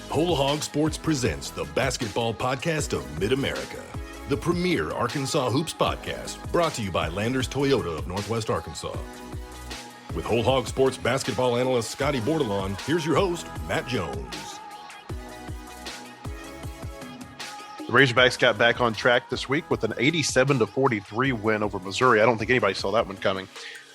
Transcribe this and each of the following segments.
Whole Hog Sports presents the basketball podcast of Mid-America, the premier Arkansas Hoops podcast, brought to you by Landers Toyota of Northwest Arkansas. With Whole Hog Sports basketball analyst Scotty Bordelon, here's your host, Matt Jones. The Razorbacks got back on track this week with an 87-43 win over Missouri. I don't think anybody saw that one coming.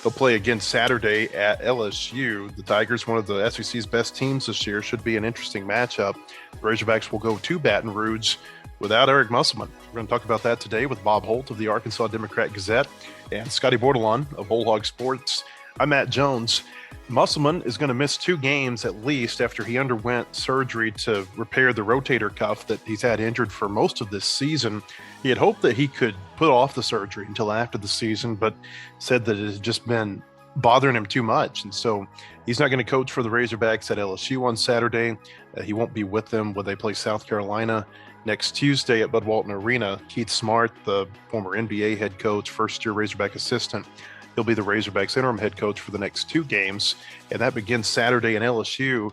They'll play again Saturday at LSU. The Tigers, one of the SEC's best teams this year, should be an interesting matchup. The Razorbacks will go to Baton Rouge without Eric Musselman. We're going to talk about that today with Bob Holt of the Arkansas Democrat-Gazette and Scotty Bordelon of Whole Hog Sports. I'm Matt Jones. Musselman is going to miss 2 games at least after he underwent surgery to repair the rotator cuff that he's had injured for most of this season. He had hoped that he could put off the surgery until after the season, but said that it had just been bothering him too much. And so he's not going to coach for the Razorbacks at LSU on Saturday. He won't be with them when they play South Carolina next Tuesday at Bud Walton Arena. Keith Smart, the former NBA head coach, first-year Razorback assistant, he'll be the Razorbacks interim head coach for the next 2 games, and that begins Saturday in LSU.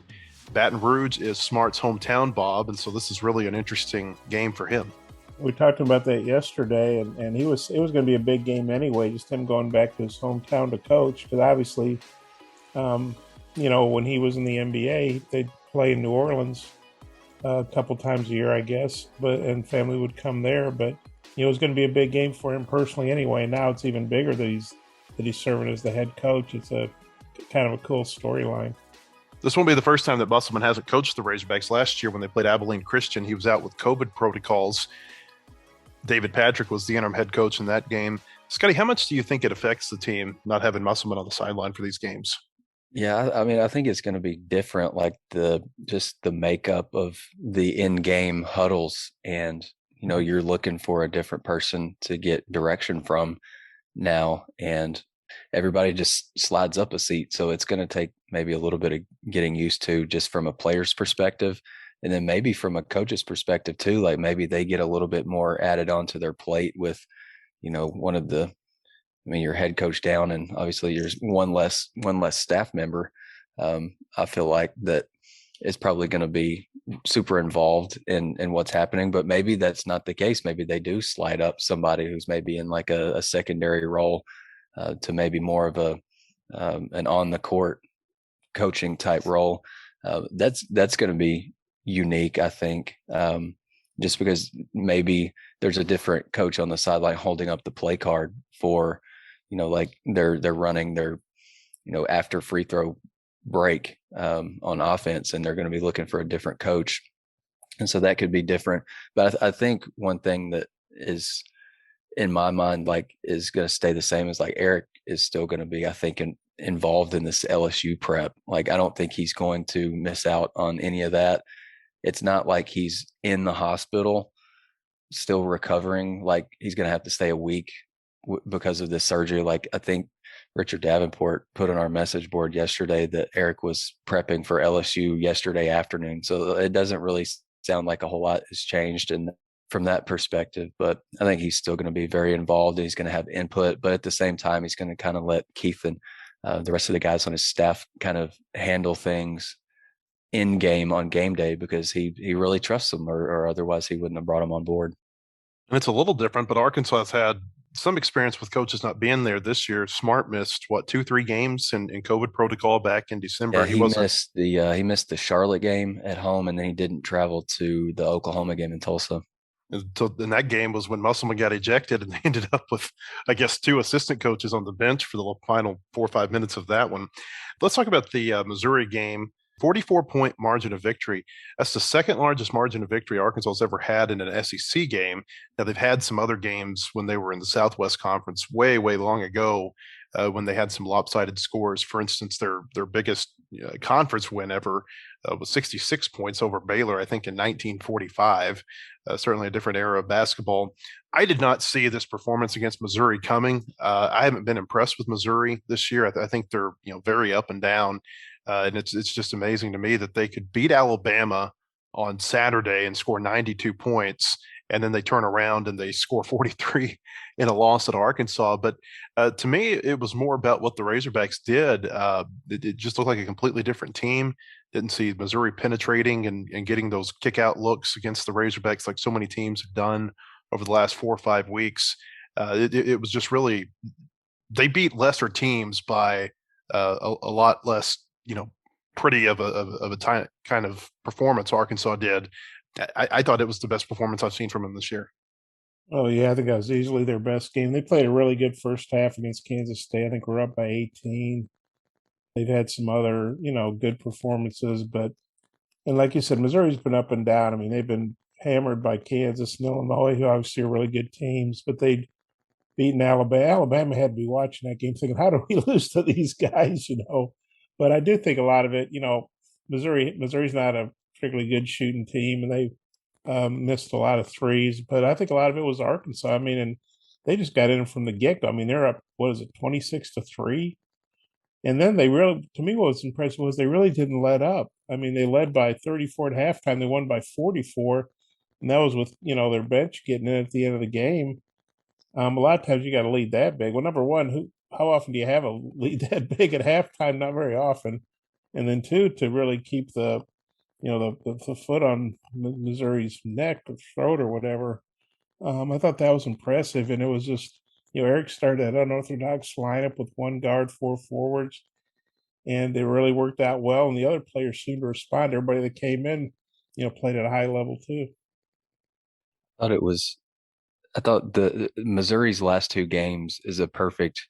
Baton Rouge is Smart's hometown, Bob, and so this is really an interesting game for him. We talked about that yesterday, and it was going to be a big game anyway, just him going back to his hometown to coach, because obviously, when he was in the NBA, they'd play in New Orleans a couple times a year, I guess, and family would come there, but it was going to be a big game for him personally anyway. Now it's even bigger that he's serving as the head coach. It's a kind of a cool storyline. This won't be the first time that Musselman hasn't coached the Razorbacks. Last year when they played Abilene Christian, he was out with COVID protocols. David Patrick was the interim head coach in that game. Scotty, how much do you think it affects the team not having Musselman on the sideline for these games? Yeah, I mean, I think it's going to be different, like the makeup of the in-game huddles, and you're looking for a different person to get direction from now, and everybody just slides up a seat. So it's going to take maybe a little bit of getting used to, just from a player's perspective, and then maybe from a coach's perspective too. Like maybe they get a little bit more added onto their plate with, your head coach down, and obviously there's one less staff member. I feel like that is probably going to be super involved in what's happening, but maybe that's not the case. Maybe they do slide up somebody who's maybe in like a secondary role to maybe more of an on the court coaching type role. That's going to be unique, I think, just because maybe there's a different coach on the sideline holding up the play card for, like they're running their, after free throw break on offense, and they're going to be looking for a different coach. And so that could be different. But I think one thing that is in my mind, like, is going to stay the same is like Eric is still going to be, I think, involved in this LSU prep. Like, I don't think he's going to miss out on any of that. It's not like he's in the hospital still recovering. Like, he's going to have to stay a week because of this surgery. Like, I think Richard Davenport put on our message board yesterday that Eric was prepping for LSU yesterday afternoon. So it doesn't really sound like a whole lot has changed from that perspective, but I think he's still going to be very involved, and he's going to have input, but at the same time, he's going to kind of let Keith and the rest of the guys on his staff kind of handle things in game on game day, because he really trusts them, or otherwise he wouldn't have brought them on board. And it's a little different, but Arkansas has had some experience with coaches not being there this year. Smart missed 2-3 games in COVID protocol back in December. Yeah, he missed the Charlotte game at home, and then he didn't travel to the Oklahoma game in Tulsa. And that game was when Musselman got ejected, and they ended up with, I guess, 2 assistant coaches on the bench for the final 4 or 5 minutes of that one. Let's talk about the Missouri game. 44-point margin of victory. That's the second largest margin of victory Arkansas has ever had in an SEC game. Now, they've had some other games when they were in the Southwest Conference way, way long ago, when they had some lopsided scores. For instance, their biggest conference win ever was 66 points over Baylor, I think, in 1945. Certainly a different era of basketball. I did not see this performance against Missouri coming. I haven't been impressed with Missouri this year. I think they're very up and down. And it's just amazing to me that they could beat Alabama on Saturday and score 92 points, and then they turn around and they score 43 in a loss at Arkansas. But to me, it was more about what the Razorbacks did. It just looked like a completely different team. Didn't see Missouri penetrating and getting those kick out looks against the Razorbacks like so many teams have done over the last 4 or 5 weeks. It was just really, they beat lesser teams by a lot less, pretty of a kind of performance Arkansas did. I thought it was the best performance I've seen from them this year. Oh yeah, I think that was easily their best game. They played a really good first half against Kansas State. I think we're up by 18. They've had some other, good performances, but and like you said, Missouri's been up and down. I mean, they've been hammered by Kansas and Illinois, who obviously are really good teams, but they'd beaten Alabama. Alabama had to be watching that game thinking, how do we lose to these guys, But I do think a lot of it, Missouri's not a particularly good shooting team, and they missed a lot of threes, but I think a lot of it was Arkansas. I mean, and they just got in from the get-go. I mean, they're up, 26-3? And then they really, to me, what was impressive was they really didn't let up. I mean, they led by 34 at halftime. They won by 44, and that was with, their bench getting in at the end of the game. A lot of times you got to lead that big. Well, number one, how often do you have a lead that big at halftime? Not very often. And then two, to really keep the foot on Missouri's neck or throat or whatever. I thought that was impressive, and it was just Eric started an unorthodox lineup with one guard, four forwards, and it really worked out well. And the other players seemed to respond. Everybody that came in, played at a high level too. I thought the Missouri's last two games is a perfect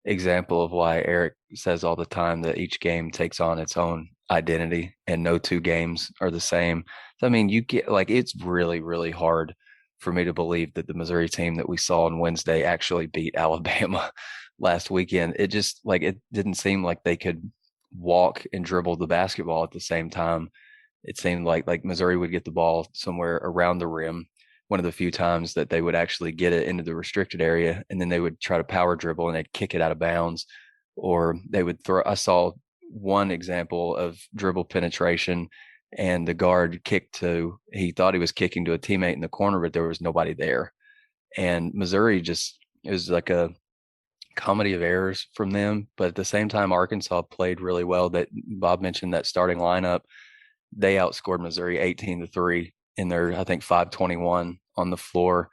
example of why Eric says all the time that each game takes on its own identity and no two games are the same. So, I mean, you get it's really, really hard for me to believe that the Missouri team that we saw on Wednesday actually beat Alabama last weekend. It just it didn't seem like they could walk and dribble the basketball at the same time. It seemed like Missouri would get the ball somewhere around the rim, one of the few times that they would actually get it into the restricted area, and then they would try to power dribble and they'd kick it out of bounds, or they would throw. I saw one example of dribble penetration, and the guard he thought he was kicking to a teammate in the corner, but there was nobody there. And Missouri it was like a comedy of errors from them. But at the same time, Arkansas played really well. That Bob mentioned that starting lineup, they outscored Missouri 18-3 in their, I think, 5:21 on the floor.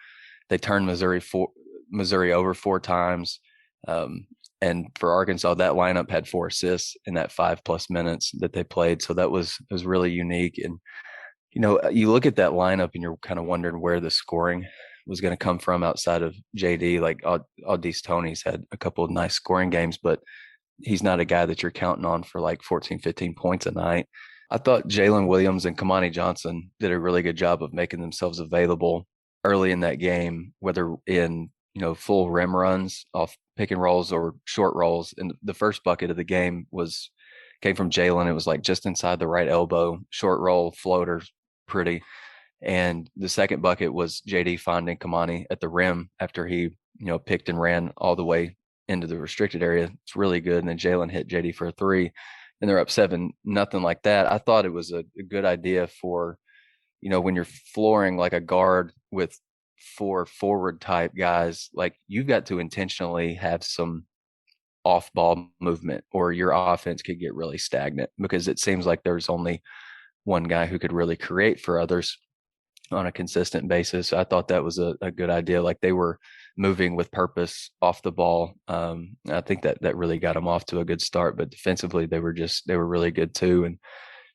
They turned Missouri over 4 times. And for Arkansas, that lineup had 4 assists in that 5+ minutes that they played. So it was really unique. And, you look at that lineup and you're kind of wondering where the scoring was going to come from outside of JD. Like Audice Tony's had a couple of nice scoring games, but he's not a guy that you're counting on for 14, 15 points a night. I thought Jalen Williams and Kamani Johnson did a really good job of making themselves available early in that game, whether in full rim runs off pick and rolls or short rolls. And the first bucket of the game came from Jalen. It was just inside the right elbow, short roll, floater, pretty. And the second bucket was JD finding Kamani at the rim after he picked and ran all the way into the restricted area. It's really good. And then Jalen hit JD for a 3. And they're up 7-0 like that. I thought it was a good idea for, when you're flooring like a guard with 4 forward type guys, you've got to intentionally have some off ball movement or your offense could get really stagnant, because it seems like there's only one guy who could really create for others on a consistent basis. I thought that was a good idea. They were moving with purpose off the ball. I think that really got them off to a good start, but defensively they were really good too. And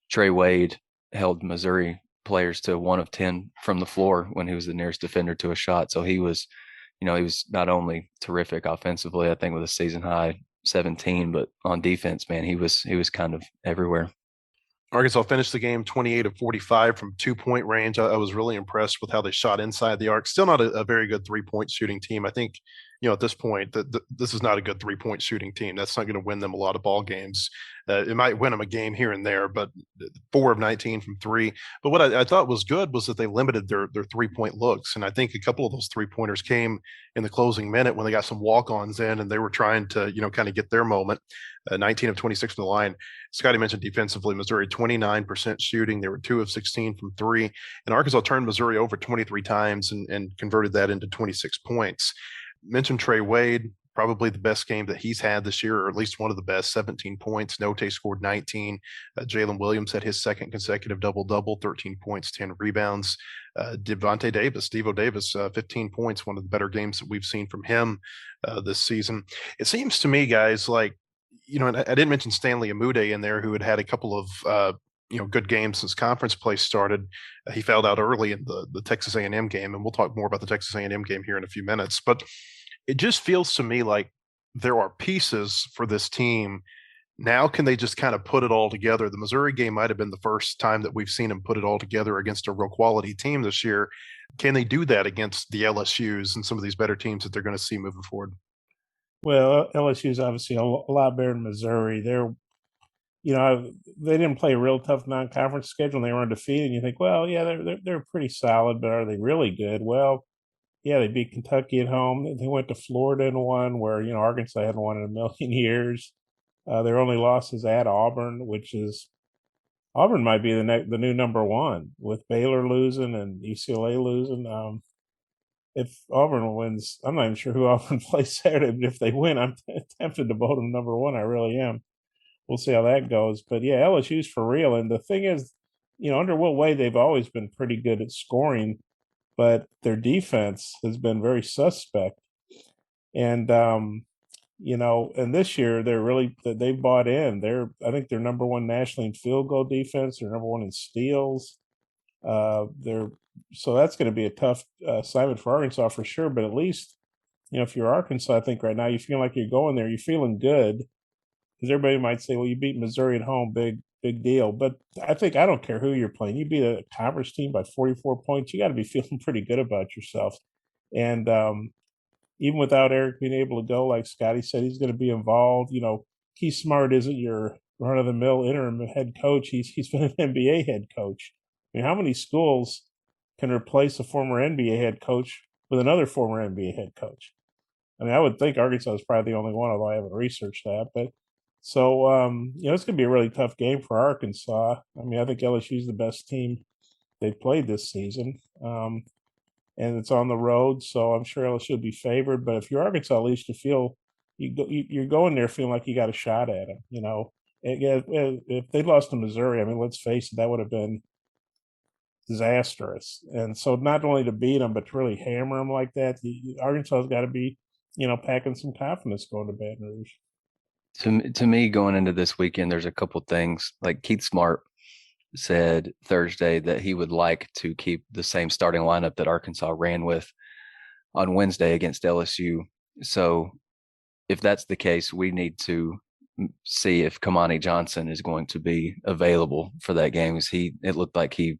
Trey Wade held Missouri players to 1 of 10 from the floor when he was the nearest defender to a shot. So he was not only terrific offensively, I think with a season high 17, but on defense, man, he was kind of everywhere. Arkansas finished the game 28 of 45 from 2-point range. I was really impressed with how they shot inside the arc. Still not a very good 3-point shooting team. I think at this point, that this is not a good 3-point shooting team. That's not going to win them a lot of ball games. It might win them a game here and there, but 4 of 19 from three. But what I thought was good was that they limited their 3-point looks. And I think a couple of those 3-pointers came in the closing minute when they got some walk-ons in and they were trying to, kind of get their moment. 19 of 26 from the line. Scotty mentioned defensively, Missouri 29% shooting. They were 2 of 16 from three. And Arkansas turned Missouri over 23 times and converted that into 26 points. Mentioned Trey Wade, probably the best game that he's had this year, or at least one of the best, 17 points. Note scored 19. Jalen Williams had his second consecutive double-double, 13 points, 10 rebounds. Devontae Davis, Devo Davis, 15 points, one of the better games that we've seen from him this season. It seems to me, guys, like, and I didn't mention Stanley Amude in there, who had a couple of good games since conference play started. He fouled out early in the Texas A&M game, and we'll talk more about the Texas A&M game here in a few minutes. But it just feels to me like there are pieces for this team. Now, can they just kind of put it all together? The Missouri game might have been the first time that we've seen them put it all together against a real quality team this year. Can they do that against the LSUs and some of these better teams that they're going to see moving forward? Well, LSU is obviously a lot better than Missouri. They didn't play a real tough non-conference schedule and they were undefeated. And you think, well, yeah, they're pretty solid, but are they really good? Well, yeah, they beat Kentucky at home. They went to Florida and won, where Arkansas hadn't won in a million years. Their only loss is at Auburn, Auburn might be the new number one with Baylor losing and UCLA losing. If Auburn wins, I'm not even sure who Auburn plays Saturday, but if they win, I'm tempted to vote them number one. I really am. We'll see how that goes. But yeah, LSU's for real. And the thing is, under Will Wade, they've always been pretty good at scoring, but their defense has been very suspect. And and this year they've bought in. I think they're number one nationally in field goal defense. They're number one in steals. So that's going to be a tough assignment for Arkansas for sure. But at least, if you're Arkansas, I think right now you feel like you're going there. You're feeling good because everybody might say, well, you beat Missouri at home, big deal. But I don't care who you're playing. You beat a conference team by 44 points. You got to be feeling pretty good about yourself. And even without Eric being able to go, like Scotty said, he's going to be involved. Keith Smart isn't your run-of-the-mill interim head coach. He's been an NBA head coach. I mean, how many schools can replace a former NBA head coach with another former NBA head coach? I mean, I would think Arkansas is probably the only one, although I haven't researched that. But so, it's going to be a really tough game for Arkansas. I mean, I think LSU is the best team they've played this season. And it's on the road, so I'm sure LSU will be favored. But if you're Arkansas, at least you're going there feeling like you got a shot at them. If they lost to Missouri, I mean, let's face it, that would have been disastrous. And so not only to beat them, but to really hammer them like that, Arkansas's got to be, packing some confidence going to Baton Rouge. To me, going into this weekend, there's a couple things. Like Keith Smart said Thursday that he would like to keep the same starting lineup that Arkansas ran with on Wednesday against LSU. So if that's the case, we need to see if Kamani Johnson is going to be available for that game. It looked like he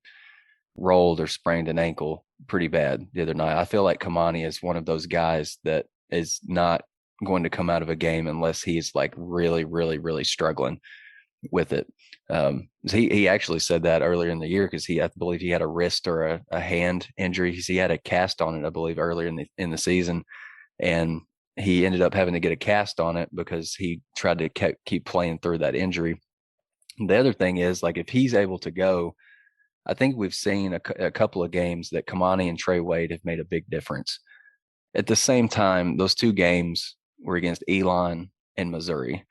rolled or sprained an ankle pretty bad the other night. I feel like Kamani is one of those guys that is not going to come out of a game unless he's like really, really, really struggling with it. He actually said that earlier in the year because I believe he had a wrist or a hand injury. He had a cast on it, I believe, earlier in the season, and he ended up having to get a cast on it because he tried to keep playing through that injury. The other thing is, like, if he's able to go, I think we've seen a couple of games that Kamani and Trey Wade have made a big difference. At the same time, those two games were against Elon and Missouri.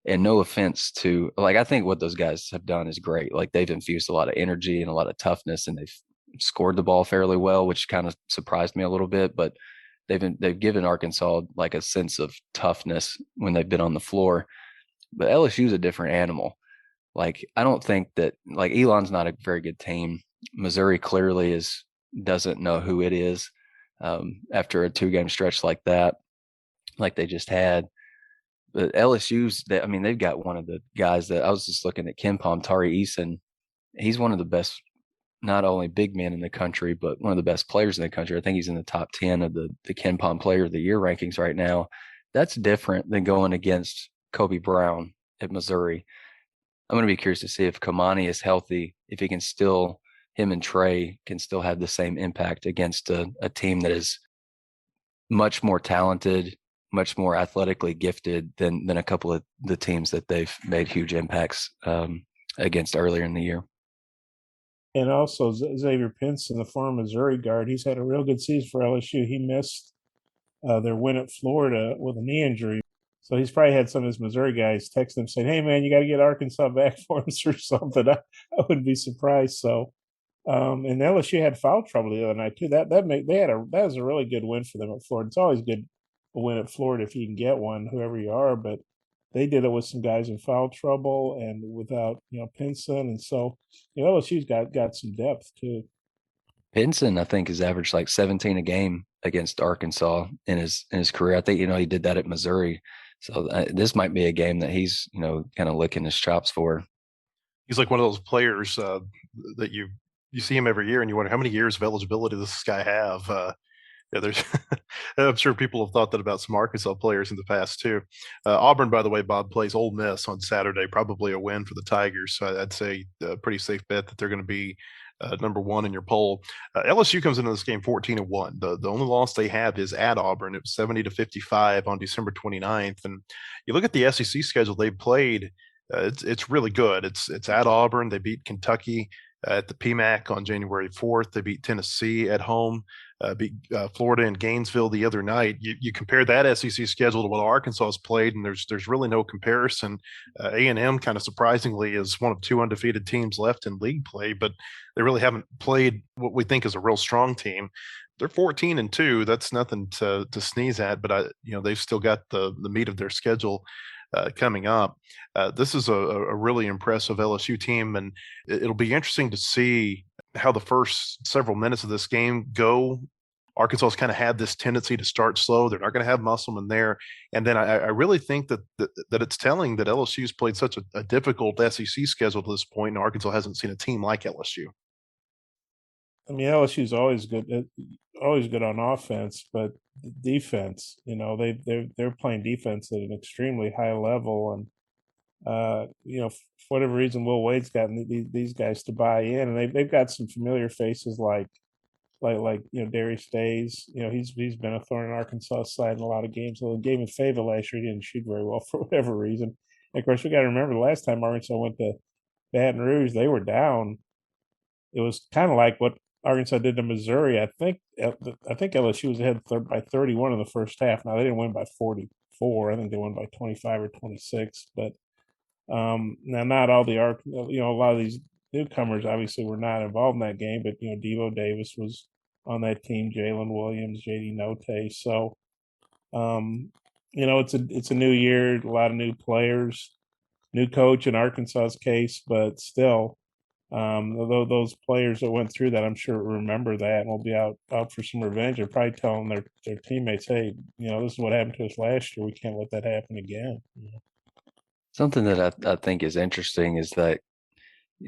And no offense to, like, I think what those guys have done is great. Like, they've infused a lot of energy and a lot of toughness, and they've scored the ball fairly well, which kind of surprised me a little bit. But they've given Arkansas like a sense of toughness when they've been on the floor. But LSU is a different animal. Like, I don't think that, like, Elon's not a very good team. Missouri clearly doesn't know who it is after a 2-game stretch like that, like they just had. But LSU's, they've got one of the guys that I was just looking at, Ken Palm, Tari Eason. He's one of the best not only big men in the country, but one of the best players in the country. I think he's in the top 10 of the Ken Pom Player of the Year rankings right now. That's different than going against Kobe Brown at Missouri. I'm going to be curious to see if Kamani is healthy, if he can still, him and Trey can still have the same impact against a team that is much more talented, much more athletically gifted than a couple of the teams that they've made huge impacts against earlier in the year. And also Xavier Pinson, the former Missouri guard, he's had a real good season for LSU. He missed their win at Florida with a knee injury. So he's probably had some of his Missouri guys text him saying, "Hey man, you got to get Arkansas back for us or something." I wouldn't be surprised. So, and LSU had foul trouble the other night too. That was a really good win for them at Florida. It's always good to win at Florida if you can get one, whoever you are. But they did it with some guys in foul trouble and without Pinson, and so LSU's got some depth too. Pinson, I think, has averaged like 17 a game against Arkansas in his career. I think he did that at Missouri. So this might be a game that he's kind of licking his chops for. He's like one of those players that you see him every year and you wonder how many years of eligibility does this guy have. Yeah, there's. I'm sure people have thought that about some Arkansas players in the past too. Auburn, by the way, Bob, plays Ole Miss on Saturday. Probably a win for the Tigers. So I'd say a pretty safe bet that they're going to be number one in your poll. LSU comes into this game 14-1. The only loss they have is at Auburn. It was 70-55 on December 29th. And you look at the SEC schedule they played. It's really good. It's at Auburn. They beat Kentucky at the PMAC on January 4th. They beat Tennessee at home. Beat Florida and Gainesville the other night. You compare that SEC schedule to what Arkansas has played, and there's really no comparison. A&M kind of surprisingly is one of two undefeated teams left in league play, but they really haven't played what we think is a real strong team. They're 14-2. That's nothing to sneeze at, but they've still got the meat of their schedule coming up. This is a really impressive LSU team, and it'll be interesting to see how the first several minutes of this game go. Arkansas's kind of had this tendency to start slow. They're not going to have Musselman there. And then I really think that it's telling that LSU's played such a difficult SEC schedule to this point, and Arkansas hasn't seen a team like LSU. I mean, LSU's always good on offense, but defense, they're playing defense at an extremely high level, and for whatever reason, Will Wade's gotten these guys to buy in, and they've got some familiar faces like Darius Days. He's been a thorn in Arkansas' side in a lot of games. So the game in Fayetteville last year, he didn't shoot very well for whatever reason. And of course, we got to remember the last time Arkansas went to Baton Rouge, they were down. It was kind of like what Arkansas did to Missouri. I think LSU was ahead by 31 in the first half. Now they didn't win by 44. I think they won by 25 or 26. But now not all a lot of these newcomers obviously were not involved in that game. But Devo Davis was on that team, Jalen Williams, JD Notae. So it's a new year, a lot of new players, new coach in Arkansas's case, but still. Although those players that went through that, I'm sure remember that and will be out for some revenge. They're probably telling their teammates, "Hey, this is what happened to us last year. We can't let that happen again." Something that I think is interesting is that,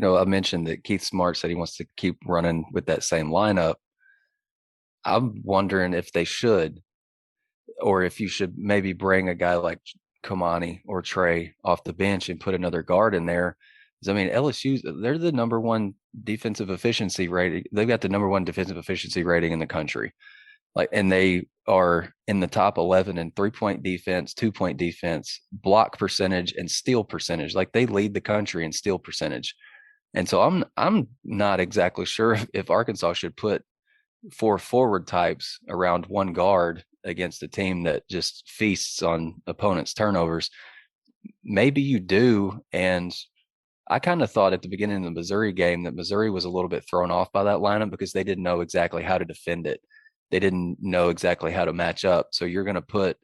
I mentioned that Keith Smart said he wants to keep running with that same lineup. I'm wondering if they should, or if you should maybe bring a guy like Kamani or Trey off the bench and put another guard in there. I mean, they're the number one defensive efficiency rating. They've got the number one defensive efficiency rating in the country. And they are in the top 11 in 3-point defense, 2-point defense, block percentage, and steal percentage. They lead the country in steal percentage. And so I'm not exactly sure if Arkansas should put 4 forward types around one guard against a team that just feasts on opponents' turnovers. Maybe you do, and I kind of thought at the beginning of the Missouri game that Missouri was a little bit thrown off by that lineup because they didn't know exactly how to defend it. They didn't know exactly how to match up. So you're going to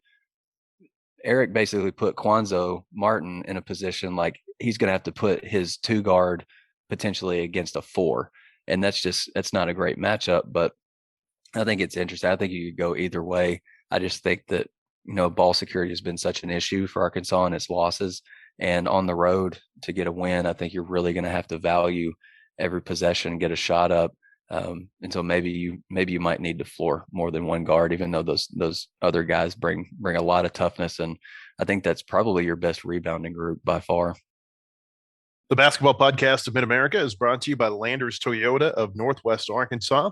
Eric basically put Quanzo Martin in a position like he's going to have to put his 2 guard potentially against a 4. And that's not a great matchup, but I think it's interesting. I think you could go either way. I just think that, ball security has been such an issue for Arkansas and its losses. And on the road to get a win, I think you're really going to have to value every possession, get a shot up. And so maybe you might need to floor more than one guard, even though those other guys bring a lot of toughness. And I think that's probably your best rebounding group by far. The Basketball Podcast of Mid-America is brought to you by Landers Toyota of Northwest Arkansas.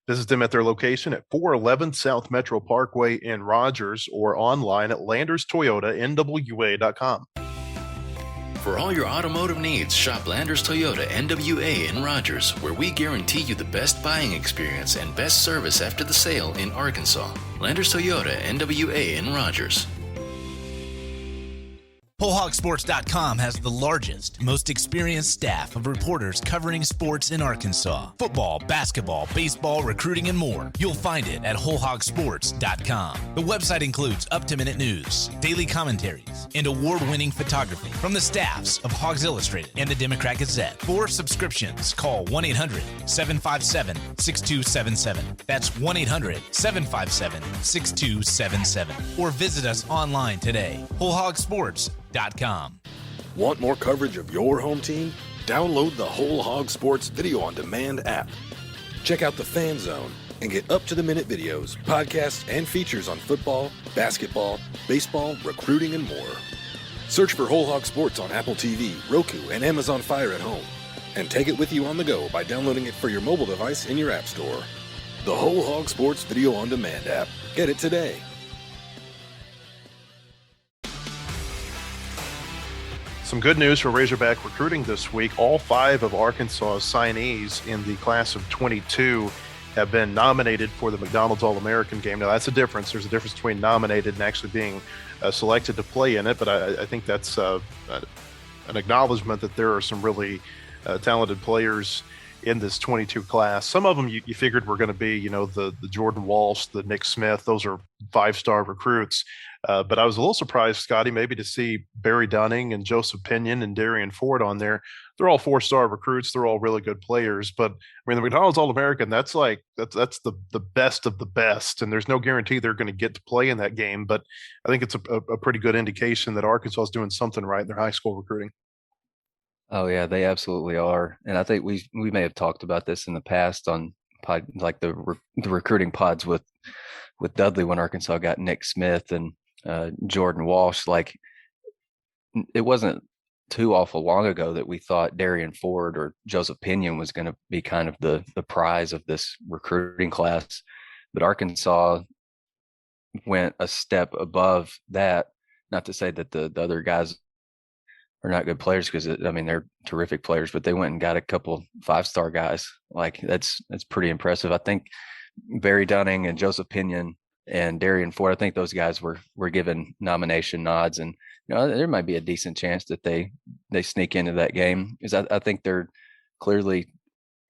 Visit them at their location at 411 South Metro Parkway in Rogers or online at landerstoyotanwa.com. For all your automotive needs, shop Landers Toyota NWA in Rogers, where we guarantee you the best buying experience and best service after the sale in Arkansas. Landers Toyota NWA in Rogers. WholeHogSports.com has the largest, most experienced staff of reporters covering sports in Arkansas. Football, basketball, baseball, recruiting, and more. You'll find it at WholeHogSports.com. The website includes up-to-minute news, daily commentaries, and award-winning photography from the staffs of Hogs Illustrated and the Democrat Gazette. For subscriptions, call 1-800-757-6277. That's 1-800-757-6277. Or visit us online today. WholeHogSports.com. Want more coverage of your home team? Download the Whole Hog Sports Video on Demand app. Check out the Fan Zone and get up-to-the-minute videos, podcasts, and features on football, basketball, baseball, recruiting, and more. Search for Whole Hog Sports on Apple TV, Roku, and Amazon Fire at home. And take it with you on the go by downloading it for your mobile device in your app store. The Whole Hog Sports Video on Demand app. Get it today. Some good news for Razorback Recruiting this week. All 5 of Arkansas's signees in the class of 22 have been nominated for the McDonald's All-American game. Now, that's a difference. There's a difference between nominated and actually being selected to play in it, but I think that's an acknowledgement that there are some really talented players in this 22 class. Some of them you figured were going to be, the Jordan Walsh, the Nick Smith. Those are 5-star recruits. But I was a little surprised, Scotty, maybe to see Barry Dunning and Joseph Pinion and Darian Ford on there. They're all 4-star recruits. They're all really good players. But I mean, the McDonald's All-American, that's the best of the best. And there's no guarantee they're going to get to play in that game. But I think it's a pretty good indication that Arkansas is doing something right in their high school recruiting. Oh yeah, they absolutely are. And I think we may have talked about this in the past on the recruiting pods with Dudley when Arkansas got Nick Smith and Jordan Walsh. Like, it wasn't too awful long ago that we thought Darian Ford or Joseph Pinion was going to be kind of the prize of this recruiting class, but Arkansas went a step above that. Not to say that the other guys are not good players, because they're terrific players, but they went and got a couple 5-star guys. Like, that's pretty impressive. I think Barry Dunning and Joseph Pinion and Darian Ford, I think those guys were given nomination nods, and there might be a decent chance that they sneak into that game, because I think they're clearly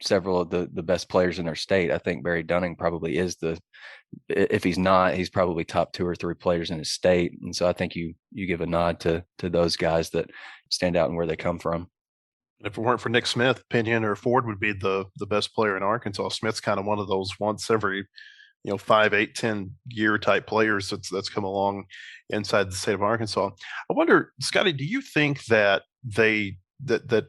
several of the best players in their state. I think Barry Dunning probably is if he's not, he's probably top 2 or 3 players in his state. And so I think you give a nod to those guys that stand out and where they come from. If it weren't for Nick Smith, Pinion or Ford would be the best player in Arkansas. Smith's kind of one of those once every 5, 8, 10 year type players that's come along inside the state of Arkansas. I wonder, Scotty, do you think that that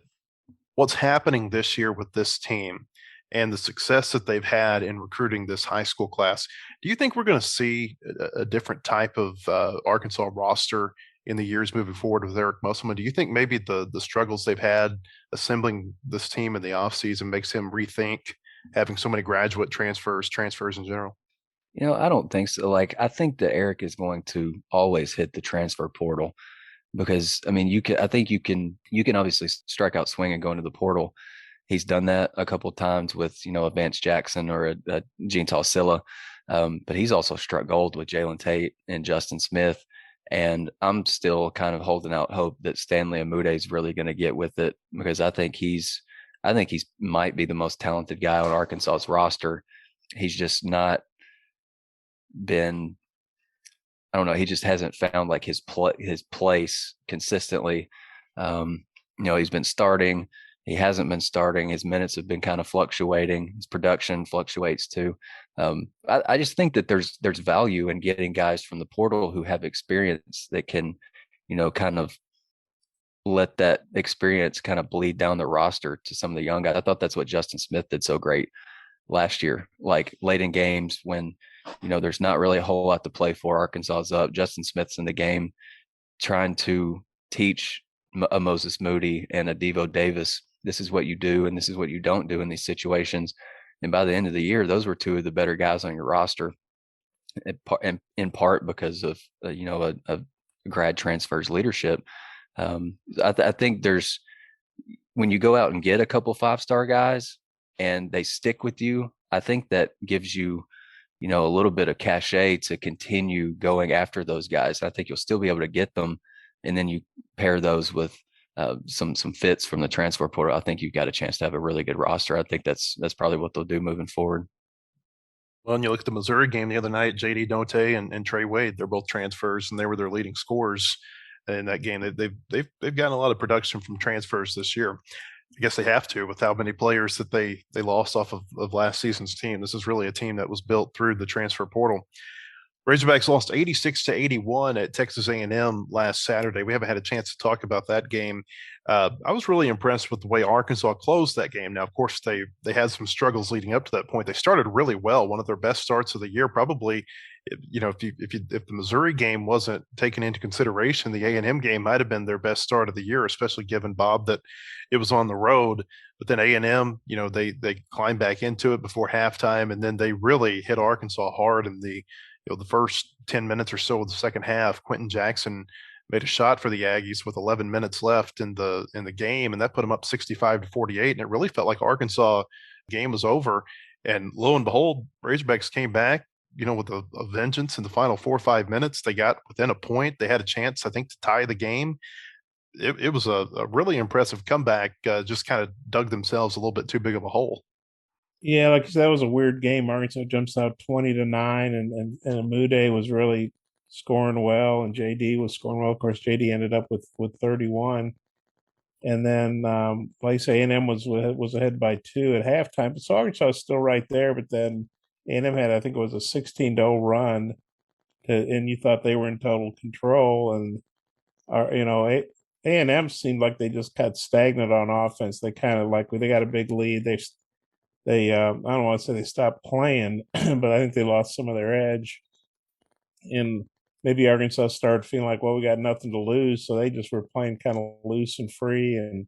what's happening this year with this team and the success that they've had in recruiting this high school class, do you think we're going to see a different type of Arkansas roster in the years moving forward with Eric Musselman? Do you think maybe the struggles they've had assembling this team in the offseason makes him rethink having so many graduate transfers in general? I don't think so. Like, I think that Eric is going to always hit the transfer portal, because you can obviously strike out swinging going to the portal. He's done that a couple of times with a Vance Jackson or a Gene Silla, but he's also struck gold with Jalen Tate and Justin Smith. And I'm still kind of holding out hope that Stanley Amude is really going to get with it, because I think he's might be the most talented guy on Arkansas's roster. He's just not been, I don't know, he just hasn't found like his place consistently. He's been starting, he hasn't been starting, his minutes have been kind of fluctuating, his production fluctuates too. I just think that there's value in getting guys from the portal who have experience that can kind of let that experience kind of bleed down the roster to some of the young guys. I thought that's what Justin Smith did so great last year, like late in games when, there's not really a whole lot to play for. Arkansas is up. Justin Smith's in the game trying to teach a Moses Moody and a Devo Davis, this is what you do and this is what you don't do in these situations. And by the end of the year, those were two of the better guys on your roster, in part because of a grad transfer's leadership. I think when you go out and get a couple 5-star guys and they stick with you, I think that gives you, a little bit of cachet to continue going after those guys. I think you'll still be able to get them, and then you pair those with some fits from the transfer portal. I think you've got a chance to have a really good roster. I think that's probably what they'll do moving forward. Well, and you look at the Missouri game the other night, J.D. Note and Trey Wade, they're both transfers, and they were their leading scorers in that game. They've gotten a lot of production from transfers this year. I guess they have to, with how many players that they lost off of last season's team. This is really a team that was built through the transfer portal. Razorbacks lost 86-81 at Texas A&M last Saturday. We haven't had a chance to talk about that game. I was really impressed with the way Arkansas closed that game. Now, of course, they had some struggles leading up to that point. They started really well, one of their best starts of the year. Probably, if the Missouri game wasn't taken into consideration, the A&M game might have been their best start of the year, especially given, Bob, that it was on the road. But then A&M, they climbed back into it before halftime, and then they really hit Arkansas hard in the first 10 minutes or so of the second half. Quentin Jackson made a shot for the Aggies with 11 minutes left in the game, and that put them up 65-48. And it really felt like Arkansas game was over. And lo and behold, Razorbacks came back, with a vengeance in the final 4 or 5 minutes. They got within a point. They had a chance, I think, to tie the game. It was a really impressive comeback. Just kind of dug themselves a little bit too big of a hole. Yeah, like that was a weird game. Arkansas jumps out 20-9, and Amude was really scoring well, and JD was scoring well. Of course, JD ended up with 31, and then like I say, A&M was ahead by 2 at halftime. So Arkansas was still right there, but then A&M had, I think it was a 16-0 run, and you thought they were in total control, and A&M seemed like they just got stagnant on offense. They kind of they got a big lead. They I don't want to say they stopped playing, but I think they lost some of their edge. And maybe Arkansas started feeling like, well, we got nothing to lose, so they just were playing kind of loose and free. And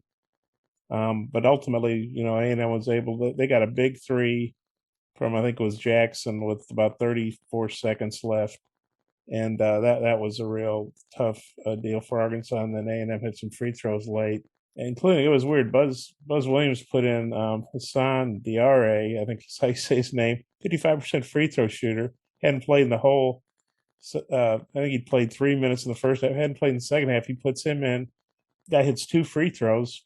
but ultimately, A&M was able. They got a big 3 from, I think it was Jackson, with about 34 seconds left, and that was a real tough deal for Arkansas. And then A&M hit some free throws late, including, it was weird. Buzz Williams put in Hassan Diarra, I think is how you say his name, 55% free throw shooter. Hadn't played in the whole. I think he played 3 minutes in the first half. Hadn't played in the second half. He puts him in. Guy hits 2 free throws.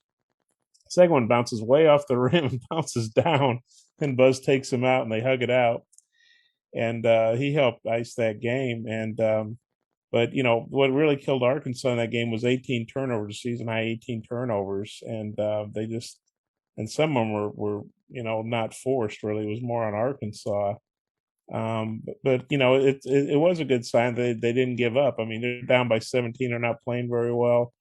Second one bounces way off the rim and bounces down. And Buzz takes him out, and they hug it out. And he helped ice that game. And but what really killed Arkansas in that game was 18 turnovers, season high 18 turnovers, and they just, and some of them were not forced. Really, it was more on Arkansas. But it was a good sign that they didn't give up. I mean, they're down by 17. They're not playing very well.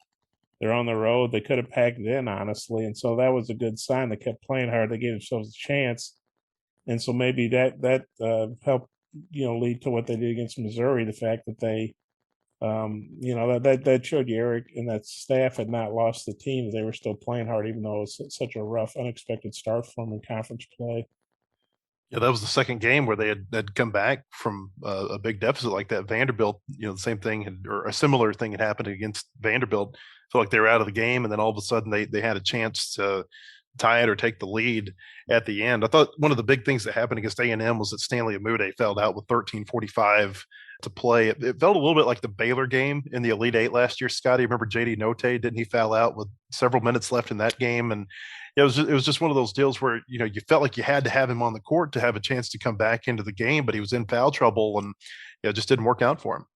They're on the road. They could have packed it in, honestly, and so that was a good sign. They kept playing hard. They gave themselves a chance, and so maybe that helped lead to what they did against Missouri. The fact that they that showed you Eric and that staff had not lost the team. They were still playing hard, even though it was such a rough, unexpected start for them in conference play. Yeah, that was the second game where they had come back from a big deficit like that. Vanderbilt, the same thing or a similar thing had happened against Vanderbilt. Felt like they were out of the game, and then all of a sudden they had a chance to tie it or take the lead at the end. I thought one of the big things that happened against A&M was that Stanley Amude fouled out with 13:45 to play. It felt a little bit like the Baylor game in the Elite Eight last year. Scotty, remember J.D. Note? Didn't he foul out with several minutes left in that game? And it was just one of those deals where you felt like you had to have him on the court to have a chance to come back into the game, but he was in foul trouble, and it just didn't work out for him.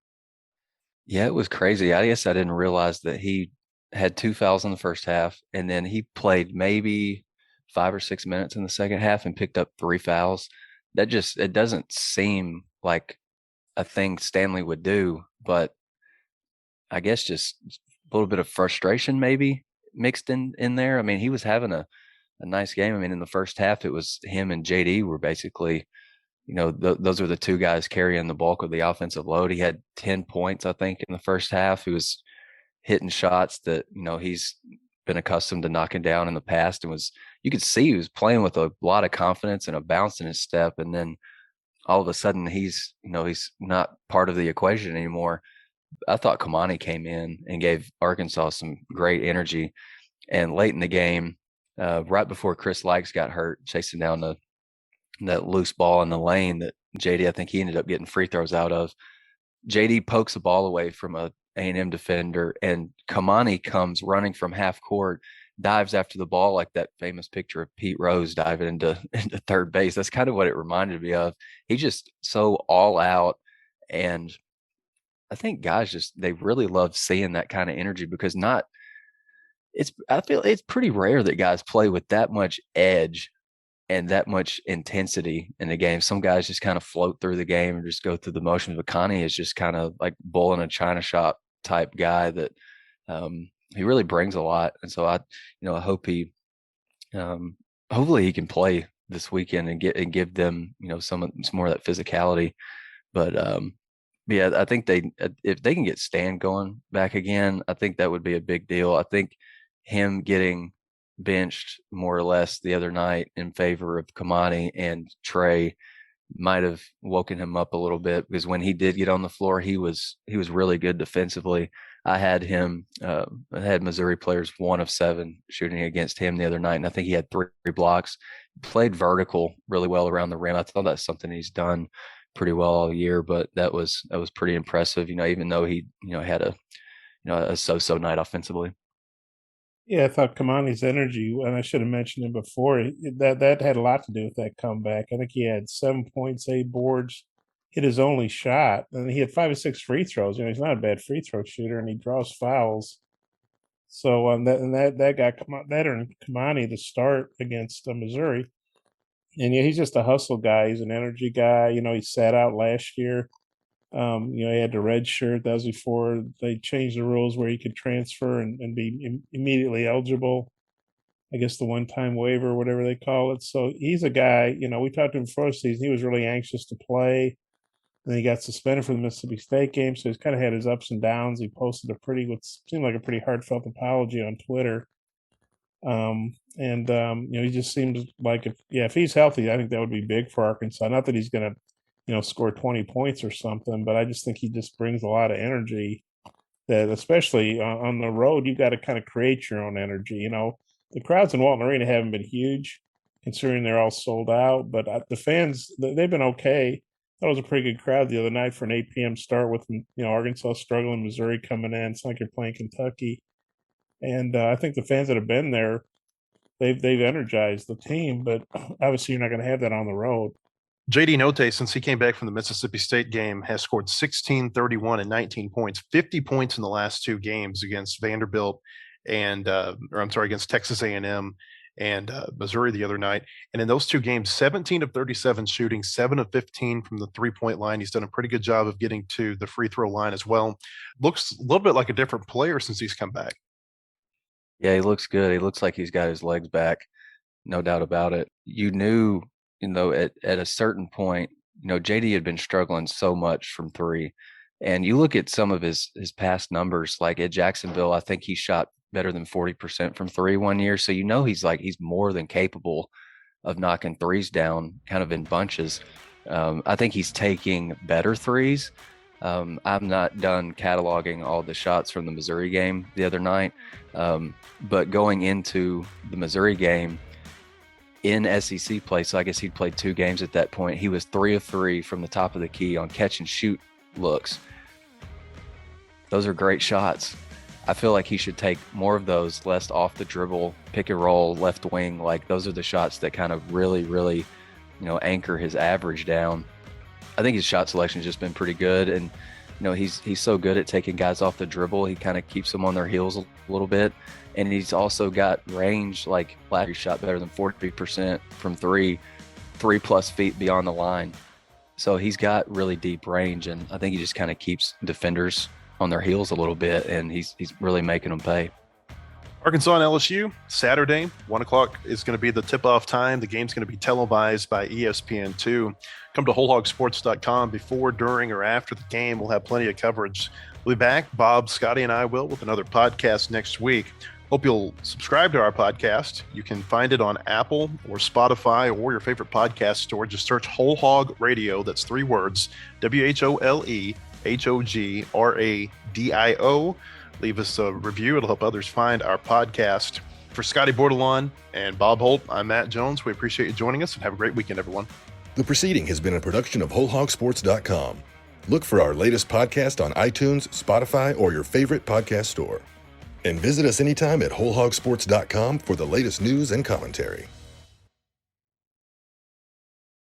Yeah, it was crazy. I guess I didn't realize that he had 2 fouls in the first half, and then he played maybe 5 or 6 minutes in the second half and picked up 3 fouls. It doesn't seem like a thing Stanley would do, but I guess just little bit of frustration maybe mixed in there. I mean, he was having a nice game. I mean, in the first half, it was him and JD were basically, those are the two guys carrying the bulk of the offensive load. He had 10 points, I think, in the first half. He was hitting shots that, he's been accustomed to knocking down in the past, and you could see he was playing with a lot of confidence and a bounce in his step. And then all of a sudden he's not part of the equation anymore. I thought Kamani came in and gave Arkansas some great energy. And late in the game, right before Chris Likes got hurt, chasing down that loose ball in the lane that JD, I think he ended up getting free throws out of. JD pokes the ball away from a A&M defender, and Kamani comes running from half court, dives after the ball like that famous picture of Pete Rose diving into third base. That's kind of what it reminded me of. He's just so all out, and I think guys they really love seeing that kind of energy, because I feel it's pretty rare that guys play with that much edge and that much intensity in the game. Some guys just kind of float through the game and just go through the motions. But Connie is just kind of like bull in a china shop type guy that he really brings a lot. And so I hope hopefully he can play this weekend and give them, some more of that physicality. But yeah, I think if they can get Stan going back again, I think that would be a big deal. I think him getting benched more or less the other night in favor of Kamani and Trey might have woken him up a little bit, because when he did get on the floor, he was really good defensively. I had Missouri players 1 of 7 shooting against him the other night, and I think he had 3 blocks. Played vertical really well around the rim. I thought that's something he's done pretty well all year, but that was pretty impressive. Even though he had a so-so night offensively. Yeah, I thought Kamani's energy, and I should have mentioned it before, that had a lot to do with that comeback. I think he had 7 points, 8 boards, hit his only shot, and he had 5 or 6 free throws. He's not a bad free throw shooter, and he draws fouls. So that got earned Kamani the start against Missouri. And yeah, he's just a hustle guy. He's an energy guy. He sat out last year. He had the red shirt. That was before they changed the rules where he could transfer and be immediately eligible. I guess the one-time waiver, whatever they call it. So he's a guy, we talked to him before the season. He was really anxious to play. And then he got suspended for the Mississippi State game. So he's kind of had his ups and downs. He posted what seemed like a pretty heartfelt apology on Twitter. He just seems like if he's healthy, I think that would be big for Arkansas. Not that he's going to score 20 points or something, but I just think he just brings a lot of energy that, especially on the road, you've got to kind of create your own energy. The crowds in Walton Arena haven't been huge considering they're all sold out, but the fans, they've been okay. That was a pretty good crowd the other night for an 8 p.m. start with, Arkansas struggling, Missouri coming in. It's like you're playing Kentucky. And I think the fans that have been there, they've energized the team, but obviously you're not going to have that on the road. JD Notae, since he came back from the Mississippi State game, has scored 16, 31, and 19 points, 50 points in the last 2 games against Vanderbilt against Texas A&M and Missouri the other night. And in those 2 games, 17 of 37 shooting, 7 of 15 from the 3-point line. He's done a pretty good job of getting to the free throw line as well. Looks a little bit like a different player since he's come back. Yeah, he looks good. He looks like he's got his legs back, no doubt about it. You knew, at a certain point, JD had been struggling so much from 3. And you look at some of his past numbers, like at Jacksonville, I think he shot better than 40% from 3 one year. So he's more than capable of knocking threes down kind of in bunches. I think he's taking better threes. I'm not done cataloging all the shots from the Missouri game the other night. But going into the Missouri game in SEC play, so I guess he'd played 2 games at that point, he was 3 of 3 from the top of the key on catch and shoot looks. Those are great shots. I feel like he should take more of those, less off the dribble, pick and roll, left wing. Like those are the shots that kind of really, really, anchor his average down. I think his shot selection has just been pretty good. And, he's so good at taking guys off the dribble. He kind of keeps them on their heels a little bit. And he's also got range, like last year shot better than 40% from 3+ feet beyond the line. So he's got really deep range. And I think he just kind of keeps defenders on their heels a little bit, and he's really making them pay. Arkansas and LSU, Saturday, 1 o'clock is going to be the tip-off time. The game's going to be televised by ESPN2. Come to wholehogsports.com before, during, or after the game. We'll have plenty of coverage. We'll be back, Bob, Scotty, and I will, with another podcast next week. Hope you'll subscribe to our podcast. You can find it on Apple or Spotify or your favorite podcast store. Just search Whole Hog Radio. That's 3 words, WHOLEHOGRADIO. Leave us a review. It'll help others find our podcast. For Scotty Bordelon and Bob Holt, I'm Matt Jones. We appreciate you joining us, and have a great weekend, everyone. The proceeding has been a production of wholehogsports.com. Look for our latest podcast on iTunes, Spotify, or your favorite podcast store. And visit us anytime at wholehogsports.com for the latest news and commentary.